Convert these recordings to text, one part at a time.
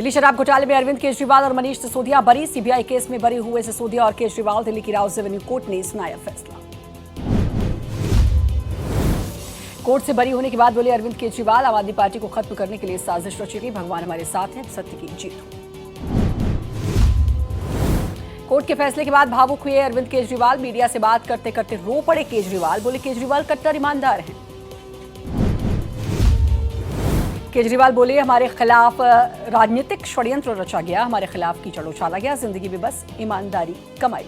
दिल्ली शराब घोटाले में अरविंद केजरीवाल और मनीष सिसोदिया बरी। सीबीआई केस में बरी हुए सिसोदिया और केजरीवाल। दिल्ली की राउस एवेन्यू कोर्ट ने सुनाया फैसला। कोर्ट से बरी होने के बाद बोले अरविंद केजरीवाल, आम आदमी पार्टी को खत्म करने के लिए साजिश रची गई। भगवान हमारे साथ हैं, सत्य की जीत हो। कोर्ट के फैसले के बाद भावुक हुए अरविंद केजरीवाल। मीडिया से बात करते करते रो पड़े केजरीवाल। बोले केजरीवाल कट्टर ईमानदार हैं। केजरीवाल बोले हमारे खिलाफ राजनीतिक षड्यंत्र रचा गया, हमारे खिलाफ कीचड़ उछाला गया, जिंदगी में बस ईमानदारी कमाई।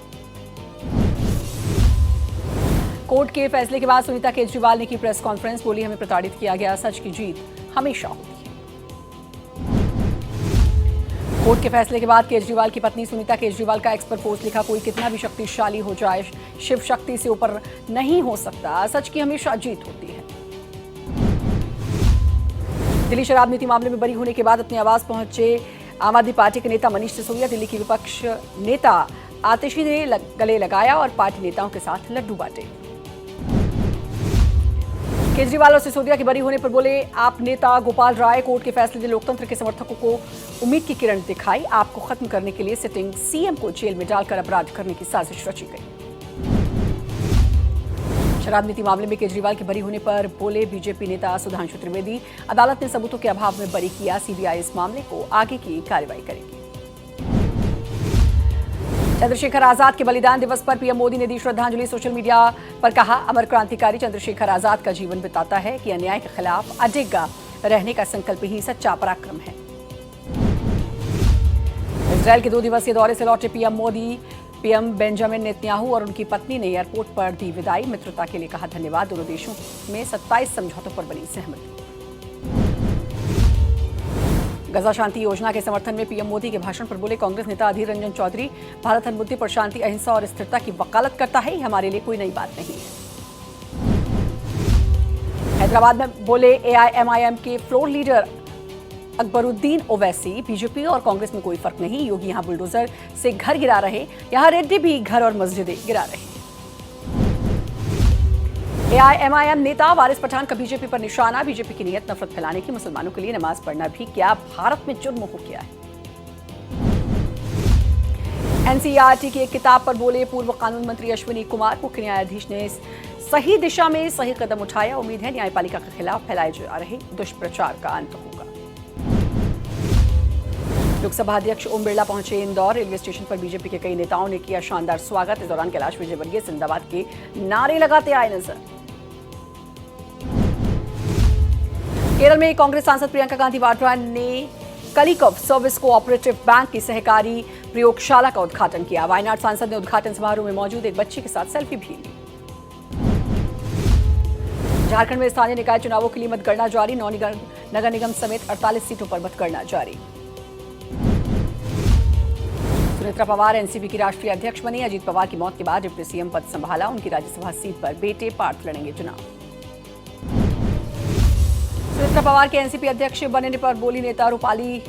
कोर्ट के फैसले के बाद सुनीता केजरीवाल ने की प्रेस कॉन्फ्रेंस। बोली हमें प्रताड़ित किया गया, सच की जीत हमेशा होती है। कोर्ट के फैसले के बाद केजरीवाल की पत्नी सुनीता केजरीवाल का एक्स पर पोस्ट लिखा। कोई कितना भी शक्तिशाली हो जाए, शिव शक्ति से ऊपर नहीं हो सकता, सच की हमेशा जीत होती है। दिल्ली शराब नीति मामले में बरी होने के बाद अपने आवास पहुंचे आम आदमी पार्टी के नेता मनीष सिसोदिया। दिल्ली की विपक्ष नेता आतिशी ने गले लगाया और पार्टी नेताओं के साथ लड्डू बांटे। केजरीवाल और सिसोदिया के बरी होने पर बोले आप नेता गोपाल राय, कोर्ट के फैसले ने लोकतंत्र के समर्थकों को उम्मीद की किरण दिखाई। आपको खत्म करने के लिए सिटिंग सीएम को जेल में डालकर अपराध करने की साजिश रची गई। शराब नीति मामले में केजरीवाल के बरी होने पर बोले बीजेपी नेता सुधांशु त्रिवेदी, अदालत ने सबूतों के अभाव में बरी किया। सीबीआई इस मामले को आगे की कार्रवाई करेगी। चंद्रशेखर आजाद के बलिदान दिवस पर पीएम मोदी ने दी श्रद्धांजलि। सोशल मीडिया पर कहा अमर क्रांतिकारी चंद्रशेखर आजाद का जीवन बताता है कि अन्याय के खिलाफ अडिग रहने का संकल्प ही सच्चा पराक्रम है। इजरायल के 2 दिवसीय दौरे से लौटे PM Modi, PM Benjamin Netanyahu और उनकी पत्नी ने एयरपोर्ट पर दी विदाई। मित्रता के लिए कहा धन्यवाद। दोनों देशों में 27 समझौतों पर बनी सहमति। गजा शांति योजना के समर्थन में पीएम मोदी के भाषण पर बोले कांग्रेस नेता अधीर रंजन चौधरी, भारत हर मुद्दे पर शांति, अहिंसा और स्थिरता की वकालत करता है, हमारे लिए कोई नई बात नहीं है। हैदराबाद में बोले एआईएमआईएम के floor leader Akbaruddin Owaisi, BJP और कांग्रेस में कोई फर्क नहीं। योगी यहां बुलडोजर से घर गिरा रहे, यहां रेड्डी भी घर और मस्जिदें गिरा रहे। एआईएमआईएम नेता वारिस पठान का बीजेपी पर निशाना। बीजेपी की नीयत नफरत फैलाने की, मुसलमानों के लिए नमाज पढ़ना भी क्या भारत में जुर्म हो गया है। एनसीईआरटी की एक किताब पर बोले पूर्व कानून मंत्री अश्विनी कुमार, मुख्य न्यायाधीश ने सही दिशा में सही कदम उठाया। उम्मीद है न्यायपालिका के खिलाफ फैलाए जा रहे दुष्प्रचार का अंत होगा। लोकसभा अध्यक्ष ओम बिरला पहुंचे इंदौर। रेलवे स्टेशन पर बीजेपी के कई नेताओं ने किया शानदार स्वागत। इस दौरान कैलाश विजयवर्गीय जिंदाबाद के नारे लगाते आए नजर। केरल में कांग्रेस सांसद प्रियंका गांधी वाड्रा ने कलिकव सर्विस कोऑपरेटिव बैंक की सहकारी प्रयोगशाला का उद्घाटन किया। वायनाड सांसद ने उद्घाटन समारोह में मौजूद एक बच्ची के साथ सेल्फी भी ली। झारखंड में स्थानीय निकाय चुनावों के लिए मतगणना जारी। 9 नगर निगम समेत 48 सीटों पर मतगणना जारी। सुनेत्रा पवार एनसीपी की राष्ट्रीय अध्यक्ष बनी। अजीत पवार की मौत के बाद डिप्टी सीएम पद संभाला। उनकी राज्यसभा सीट पर बेटे पार्थ लड़ेंगे चुनाव। सुनेत्रा पवार के एनसीपी अध्यक्ष बनने पर बोली नेता रूपाली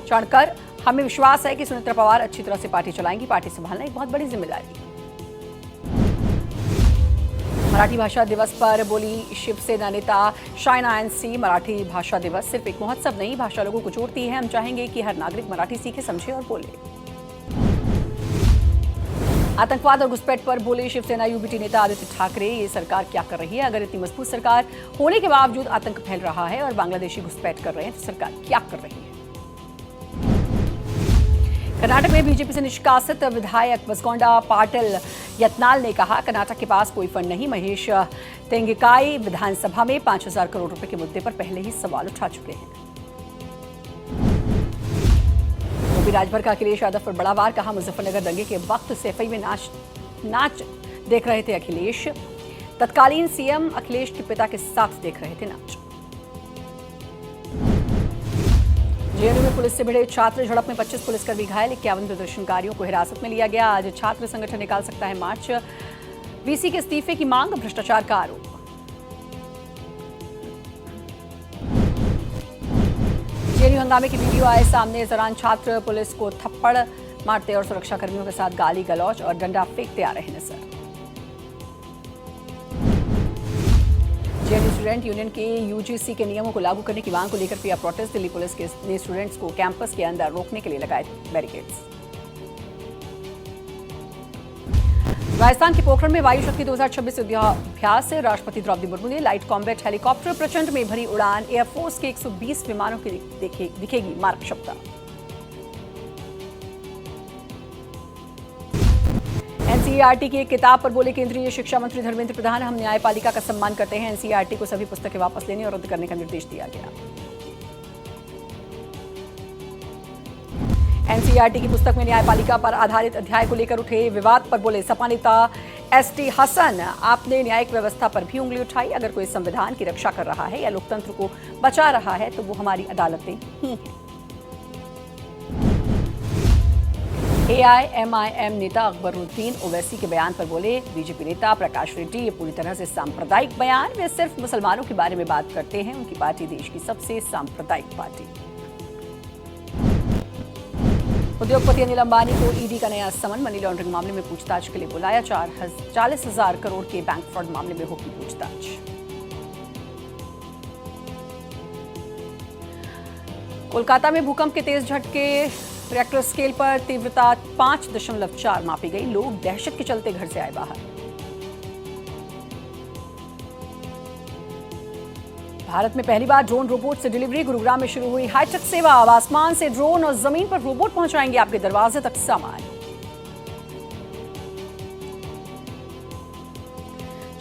चाणकर, हमें विश्वास है कि सुनेत्रा पवार अच्छी तरह से पार्टी चलाएंगी। पार्टी संभालना एक बहुत बड़ी जिम्मेदारी। मराठी भाषा दिवस पर बोली शिवसेना नेता शायना एनसी, मराठी भाषा दिवस सिर्फ एक महोत्सव नहीं, भाषा लोगों को जोड़ती है। हम चाहेंगे कि हर नागरिक मराठी सीखे, समझे और बोले। आतंकवाद और घुसपैठ पर बोले शिवसेना यूबीटी नेता आदित्य ठाकरे, ये सरकार क्या कर रही है? अगर इतनी मजबूत सरकार होने के बावजूद आतंक फैल रहा है और बांग्लादेशी घुसपैठ कर रहे हैं तो सरकार क्या कर रही है? कर्नाटक में बीजेपी से निष्कासित विधायक बसगोंडा पाटिल यत्नाल ने कहा कर्नाटक के पास कोई फंड नहीं। महेश तेंगिकाई विधानसभा में 5000 करोड़ रुपए के मुद्दे पर पहले ही सवाल उठा चुके हैं। राजभर का अखिलेश यादव पर बड़ा वार, कहा मुजफ्फरनगर दंगे के वक्त सैफई में नाच देख रहे थे अखिलेश। तत्कालीन सीएम अखिलेश के पिता के साथ देख रहे थे नाच। जेएनयू में पुलिस से भिड़े छात्र, झड़प में 25 पुलिसकर्मी घायल, 51 प्रदर्शनकारियों को हिरासत में लिया गया। आज छात्र संगठन निकाल सकता है मार्च। वीसी के इस्तीफे की मांग, भ्रष्टाचार का आरोप। जेएनयू हंगामे की वीडियो आए सामने। इस दौरान छात्र पुलिस को थप्पड़ मारते और सुरक्षा कर्मियों के साथ गाली गलौज और डंडा फेंकते आ रहे नजर। जेएनयू स्टूडेंट यूनियन के यूजीसी के नियमों को लागू करने की मांग को लेकर किया प्रोटेस्ट। दिल्ली पुलिस ने स्टूडेंट्स को कैंपस के अंदर रोकने के लिए लगाए बैरिकेड्स। राजस्थान के पोखरण में वायु शक्ति 2026 युद्धाभ्यास से राष्ट्रपति द्रौपदी मुर्मू ने लाइट कॉम्बैट हेलीकॉप्टर प्रचंड में भरी उड़ान। एयरफोर्स के 120 विमानों की दिखेगी मारक क्षमता। एनसीईआरटी की एक किताब पर बोले केंद्रीय शिक्षा मंत्री धर्मेंद्र प्रधान, हम न्यायपालिका का सम्मान करते हैं। एनसीईआरटी को सभी पुस्तकें वापस लेने और रद्द करने का निर्देश दिया गया। एनसीईआरटी की पुस्तक में न्यायपालिका पर आधारित अध्याय को लेकर उठे विवाद पर बोले सपा नेता एसटी हसन, आपने न्यायिक व्यवस्था पर भी उंगली उठाई। अगर कोई संविधान की रक्षा कर रहा है या लोकतंत्र को बचा रहा है तो वो हमारी अदालतें ही हैं। एआईएमआईएम नेता अकबरुद्दीन ओवैसी के बयान पर बोले बीजेपी नेता प्रकाश रेड्डी, ये पूरी तरह से सांप्रदायिक बयान। वे सिर्फ मुसलमानों के बारे में बात करते हैं। उनकी पार्टी देश की सबसे सांप्रदायिक पार्टी। उद्योगपति अनिल अंबानी को ईडी का नया समन। मनी लॉन्ड्रिंग मामले में पूछताछ के लिए बुलाया। 40,000 करोड़ के बैंक फ्रॉड मामले में होगी पूछताछ। कोलकाता में भूकंप के तेज झटके। रिएक्टर स्केल पर तीव्रता 5.4 मापी गई। लोग दहशत के चलते घर से आए बाहर। भारत में पहली बार ड्रोन रोबोट से डिलीवरी। गुरुग्राम में शुरू हुई हाईटेक सेवा। अब आसमान से ड्रोन और जमीन पर रोबोट पहुंचाएंगे आपके दरवाजे तक सामान।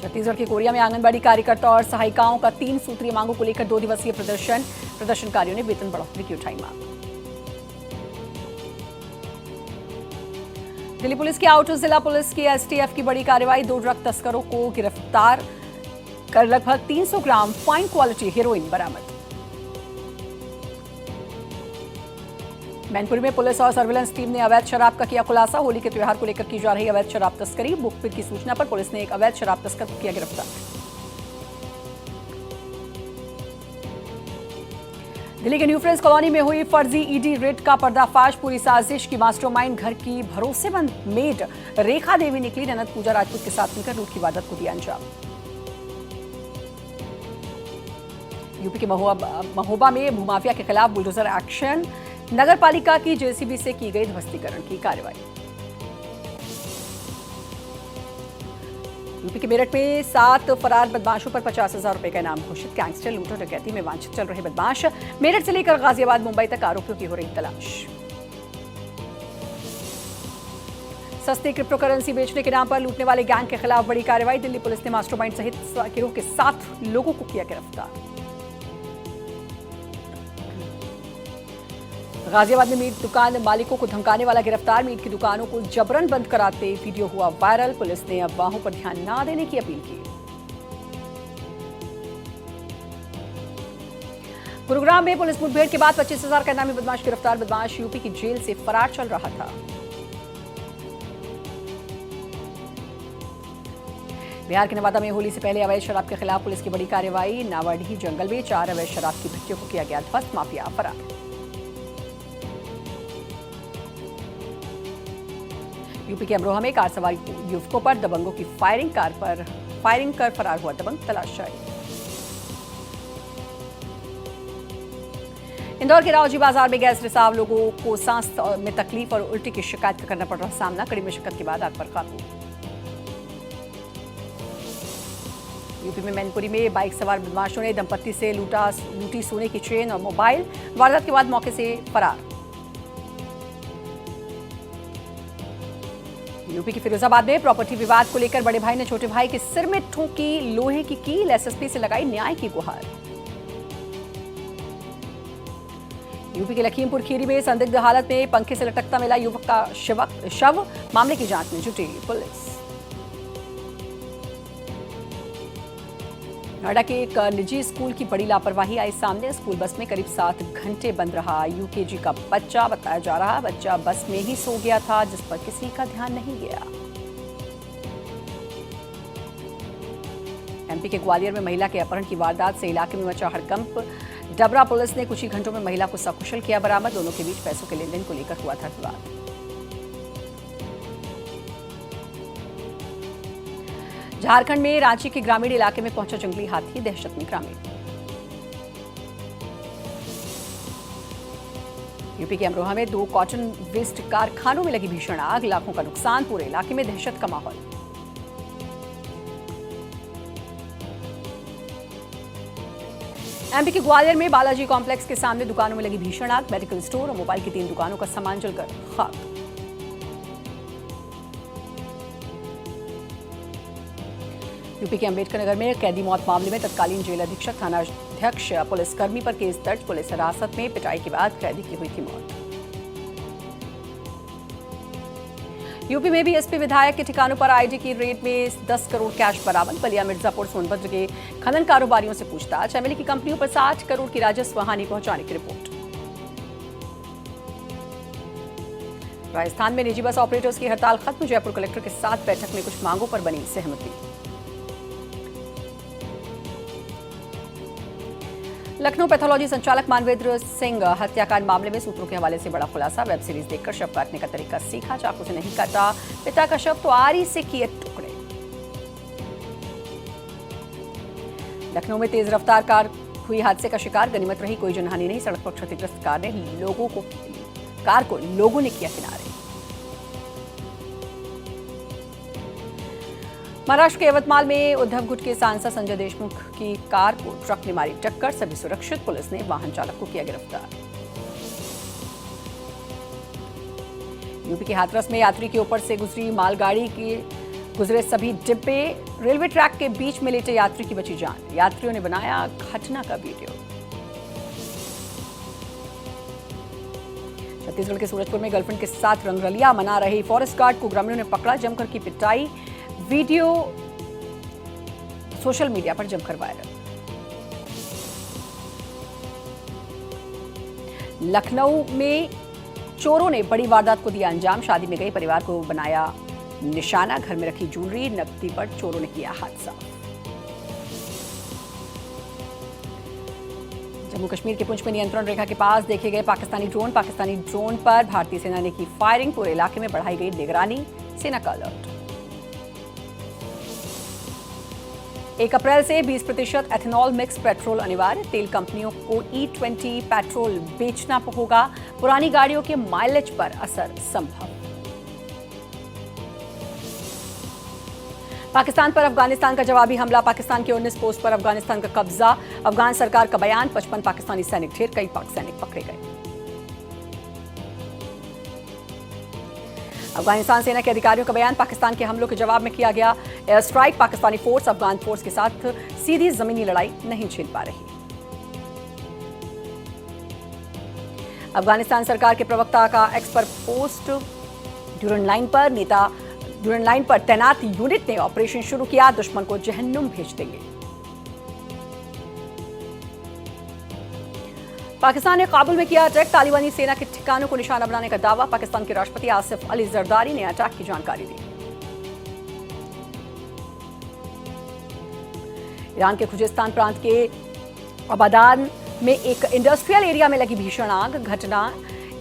छत्तीसगढ़ के कोरिया में आंगनबाड़ी कार्यकर्ता और सहायिकाओं का 3 सूत्रीय मांगों को लेकर 2 दिवसीय प्रदर्शन। प्रदर्शनकारियों ने वेतन बढ़ोतरी की उठाई मांग। दिल्ली पुलिस की आउटर जिला पुलिस की एसटीएफ की बड़ी कार्रवाई। 2 ड्रग तस्करों को गिरफ्तार कर लगभग 300 ग्राम फाइन क्वालिटी हेरोइन बरामद। मैनपुरी में पुलिस और सर्विलांस टीम ने अवैध शराब का किया खुलासा। होली के त्योहार को लेकर की जा रही अवैध शराब तस्करी। मुखबिर की सूचना पर पुलिस ने एक अवैध शराब तस्कर को किया गिरफ्तार। दिल्ली के न्यू फ्रेंड्स कॉलोनी में हुई फर्जी ईडी रेड का पर्दाफाश। पूरी साजिश की मास्टरमाइंड घर की भरोसेमंद मेड रेखा देवी निकली। ननद पूजा राजपूत के साथ मिलकर लूट की वारदात को दिया अंजाम। यूपी के महोबा में भूमाफिया के खिलाफ बुलडोजर एक्शन। नगर पालिका की जेसीबी से की गई ध्वस्तीकरण की कार्रवाई। यूपी के मेरठ में 7 फरार बदमाशों पर 50,000 रुपए का इनाम घोषित। गैंगस्टर लूटो डकैती में वांछित चल रहे बदमाश। मेरठ से लेकर गाजियाबाद मुंबई तक आरोपियों की हो रही तलाश। सस्ती क्रिप्टो करेंसी बेचने के नाम पर लूटने वाले गैंग के खिलाफ बड़ी कार्रवाई। दिल्ली पुलिस ने मास्टरमाइंड सहित गिरोह के 7 लोगों को किया गिरफ्तार। गाजियाबाद में मीट दुकान मालिकों को धमकाने वाला गिरफ्तार। मीट की दुकानों को जबरन बंद कराते वीडियो हुआ वायरल। पुलिस ने अफवाहों पर ध्यान न देने की अपील की। गुरुग्राम में पुलिस मुठभेड़ के बाद 25,000 का इनामी बदमाश गिरफ्तार। बदमाश यूपी की जेल से फरार चल रहा था। बिहार के नवादा में होली से पहले अवैध शराब के खिलाफ पुलिस की बड़ी कार्रवाई। नावाडीह जंगल में 4 अवैध शराब की भट्टियों को किया गया ध्वस्त। माफिया फरार। यूपी के अमरोहा में कार सवार युवकों पर दबंगों की फायरिंग कर फरार हुआ दबंग। तलाश जारी। इंदौर के रावजी बाजार में गैस रिसाव। लोगों को सांस में तकलीफ और उल्टी की शिकायत का करना पड़ रहा सामना। कड़ी मशक्कत के बाद आग पर काबू। यूपी में मैनपुरी में बाइक सवार बदमाशों ने दंपत्ति से लूटी सोने की चेन और मोबाइल। वारदात के बाद मौके से फरार। यूपी के फिरोजाबाद में प्रॉपर्टी विवाद को लेकर बड़े भाई ने छोटे भाई के सिर में ठोकी लोहे की कील। एसएसपी से लगाई न्याय की गुहार। यूपी के लखीमपुर खीरी में संदिग्ध हालत में पंखे से लटकता मिला युवक का शव। मामले की जांच में जुटी पुलिस। नोएडा के एक निजी स्कूल की बड़ी लापरवाही आई सामने। स्कूल बस में करीब 7 घंटे बंद रहा यूकेजी का बच्चा। बताया जा रहा बच्चा बस में ही सो गया था, जिस पर किसी का ध्यान नहीं गया। एमपी के ग्वालियर में महिला के अपहरण की वारदात से इलाके में मचा हड़कंप। डबरा पुलिस ने कुछ ही घंटों में महिला को सकुशल किया बरामद। दोनों के बीच पैसों के लेनदेन को लेकर हुआ था विवाद। झारखंड में रांची के ग्रामीण इलाके में पहुंचा जंगली हाथी, दहशत में ग्रामीण। यूपी के अमरोहा में 2 कॉटन वेस्ट कारखानों में लगी भीषण आग, लाखों का नुकसान, पूरे इलाके में दहशत का माहौल। एमपी के ग्वालियर में बालाजी कॉम्प्लेक्स के सामने दुकानों में लगी भीषण आग, मेडिकल स्टोर और मोबाइल की 3 दुकानों का सामान जलकर खाक। यूपी के अंबेडकर नगर में कैदी मौत मामले में तत्कालीन जेल अधीक्षक, थानाध्यक्ष, पुलिसकर्मी पर केस दर्ज, पुलिस हिरासत में, पिटाई के बाद कैदी की हुई थी मौत। यूपी में भी एसपी विधायक के ठिकानों पर आईडी की रेड में 10 करोड़ कैश बरामद, बलिया मिर्जापुर सोनभद्र के खनन कारोबारियों से पूछताछ, एमएलए की कंपनियों पर 60 करोड़ की राजस्व हानि पहुंचाने की रिपोर्ट। राजस्थान में निजी बस ऑपरेटर्स की हड़ताल खत्म, जयपुर कलेक्टर के साथ बैठक में कुछ मांगों पर बनी सहमति। लखनऊ पैथोलॉजी संचालक मानवेंद्र सिंह हत्याकांड मामले में सूत्रों के हवाले से बड़ा खुलासा, वेब सीरीज देखकर शव काटने का तरीका सीखा, चाकू से नहीं काटा पिता का शव तो आरी से किए टुकड़े। लखनऊ में तेज रफ्तार कार हुई हादसे का शिकार, गनीमत रही कोई जनहानि नहीं, सड़क पर क्षतिग्रस्त कार को लोगों ने किया किनारे। महाराष्ट्र के यवतमाल में उद्धव गुट के सांसद संजय देशमुख की कार को ट्रक ने मारी टक्कर, सभी सुरक्षित, पुलिस ने वाहन चालक को किया गिरफ्तार। यूपी के हाथरस में यात्री के ऊपर से गुजरी मालगाड़ी के गुजरे सभी डिब्बे, रेलवे ट्रैक के बीच में लेटे यात्री की बची जान, यात्रियों ने बनाया घटना का वीडियो। छत्तीसगढ़ के सूरजपुर में गर्लफ्रेंड के साथ रंगरलिया मना रहे फॉरेस्ट गार्ड को ग्रामीणों ने पकड़ा, जमकर की पिटाई, वीडियो सोशल मीडिया पर जमकर वायरल। लखनऊ में चोरों ने बड़ी वारदात को दिया अंजाम, शादी में गए परिवार को बनाया निशाना, घर में रखी ज्वेलरी, नकदी पर चोरों ने किया हादसा। जम्मू कश्मीर के पुंछ में नियंत्रण रेखा के पास देखे गए पाकिस्तानी ड्रोन पर भारतीय सेना ने की फायरिंग, पूरे इलाके में बढ़ाई गई निगरानी, सेना का अलर्ट। 1 अप्रैल से 20% एथेनॉल मिक्स पेट्रोल अनिवार्य, तेल कंपनियों को E20 पेट्रोल बेचना होगा, पुरानी गाड़ियों के माइलेज पर असर संभव। पाकिस्तान पर अफगानिस्तान का जवाबी हमला, पाकिस्तान के 19 पोस्ट पर अफगानिस्तान का कब्जा, अफगान सरकार का बयान, 55 पाकिस्तानी सैनिक ढेर, कई पाक सैनिक पकड़े गए। अफगानिस्तान सेना के अधिकारियों का बयान, पाकिस्तान के हमलों के जवाब में किया गया air strike, Pakistani force Afghan force के साथ सीधी जमीनी लड़ाई नहीं झेल पा रही। अफगानिस्तान सरकार के प्रवक्ता का एक्स पर पोस्ट, ड्यूरन लाइन पर तैनात यूनिट ने ऑपरेशन शुरू किया, दुश्मन को जहन्नुम भेज देंगे। पाकिस्तान ने काबुल में किया अटैक, तालिबानी सेना के ठिकानों को निशाना बनाने का दावा, पाकिस्तान के राष्ट्रपति आसिफ अली जरदारी ने अटैक की जानकारी दी। ईरान के खुजेस्तान प्रांत के अबादान में एक इंडस्ट्रियल एरिया में लगी भीषण आग, घटना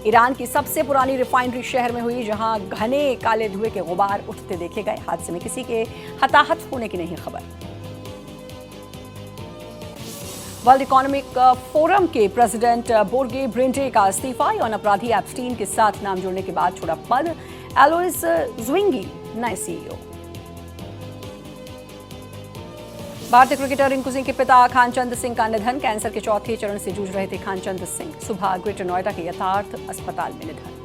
ईरान की सबसे पुरानी रिफाइनरी शहर में हुई, जहां घने काले धुएं के गुबार उठते देखे गए, हादसे में किसी के हताहत होने की नहीं खबर। वर्ल्ड इकोनॉमिक फोरम के प्रेसिडेंट बोर्गे ब्रिंडे का इस्तीफा, यौन अपराधी एप्स्टीन के साथ नाम जोड़ने के बाद छोड़ा पद, एलोइस ज़्विंगी नए सीईओ। भारतीय क्रिकेटर रिंकू सिंह के पिता खानचंद सिंह का निधन, कैंसर के चौथे चरण से जूझ रहे थे खानचंद सिंह, सुबह ग्रेटर नोएडा के यथार्थ अस्पताल में निधन।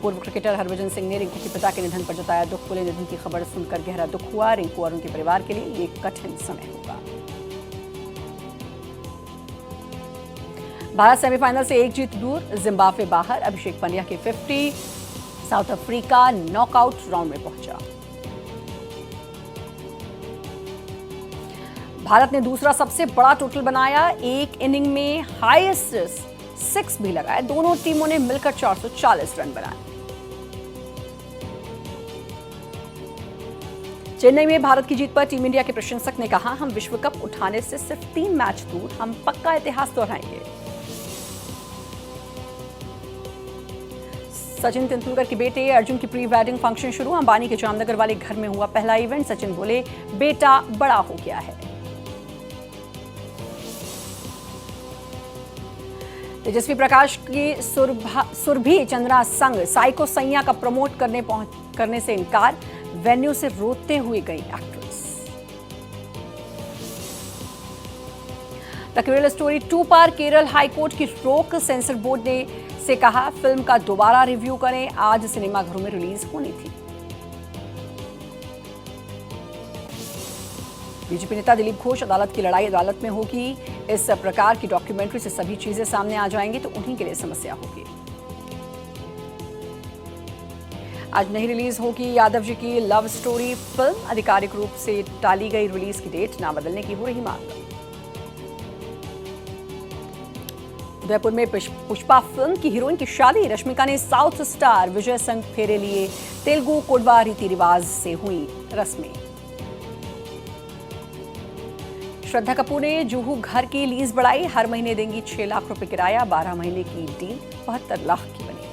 पूर्व क्रिकेटर हरभजन सिंह ने रिंकू के पिता के निधन पर जताया दुख, बोले निधन की खबर सुनकर गहरा दुख हुआ, रिंकू और उनके परिवार के लिए ये कठिन समय होगा। भारत सेमीफाइनल से 1 जीत दूर, जिम्बाब्वे बाहर, अभिषेक पंड्या के 50, साउथ अफ्रीका नॉकआउट राउंड में पहुंचा। भारत ने दूसरा सबसे बड़ा टोटल बनाया, एक इनिंग में हाईएस्ट 6 भी लगाए, दोनों टीमों ने मिलकर 440 रन बनाए। चेन्नई में भारत की जीत पर टीम इंडिया के प्रशंसक ने कहा, हम विश्व कप उठाने से सिर्फ 3 मैच दूर, हम पक्का इतिहास दोहराएंगे। सचिन तेंदुलकर के बेटे अर्जुन की प्री वेडिंग फंक्शन शुरू। अंबानी के जामनगर वाले घर में हुआ पहला इवेंट। सचिन बोले, बेटा बड़ा हो गया है। तेजस्वी प्रकाश की सुरभि चंद्रा संग साइको सैया का प्रमोट करने से इनकार। वेन्यू से रोते हुए गई एक्ट्रेस। द केरल स्टोरी 2 पर केरल हाईकोर्ट की रोक। सेंसर बोर्ड ने से कहा फिल्म का दोबारा रिव्यू करें। आज सिनेमाघरों में रिलीज होनी थी। बीजेपी नेता दिलीप घोष, अदालत की लड़ाई अदालत में होगी। इस प्रकार की डॉक्यूमेंट्री से सभी चीजें सामने आ जाएंगी तो उन्हीं के लिए समस्या होगी। आज नहीं रिलीज होगी यादव जी की लव स्टोरी फिल्म। आधिकारिक रूप से टाली गई रिलीज की डेट, ना बदलने की हो रही मांग। उदयपुर में पुष्पा फिल्म की हीरोइन की शादी। रश्मिका ने साउथ स्टार विजय संग फेरे लिए। तेलुगु कोडवा रीति रिवाज से हुई रस्में। श्रद्धा कपूर ने जुहू घर की लीज बढ़ाई। हर महीने देंगी 6 लाख रुपए किराया। 12 महीने की डील 72 लाख की बनी।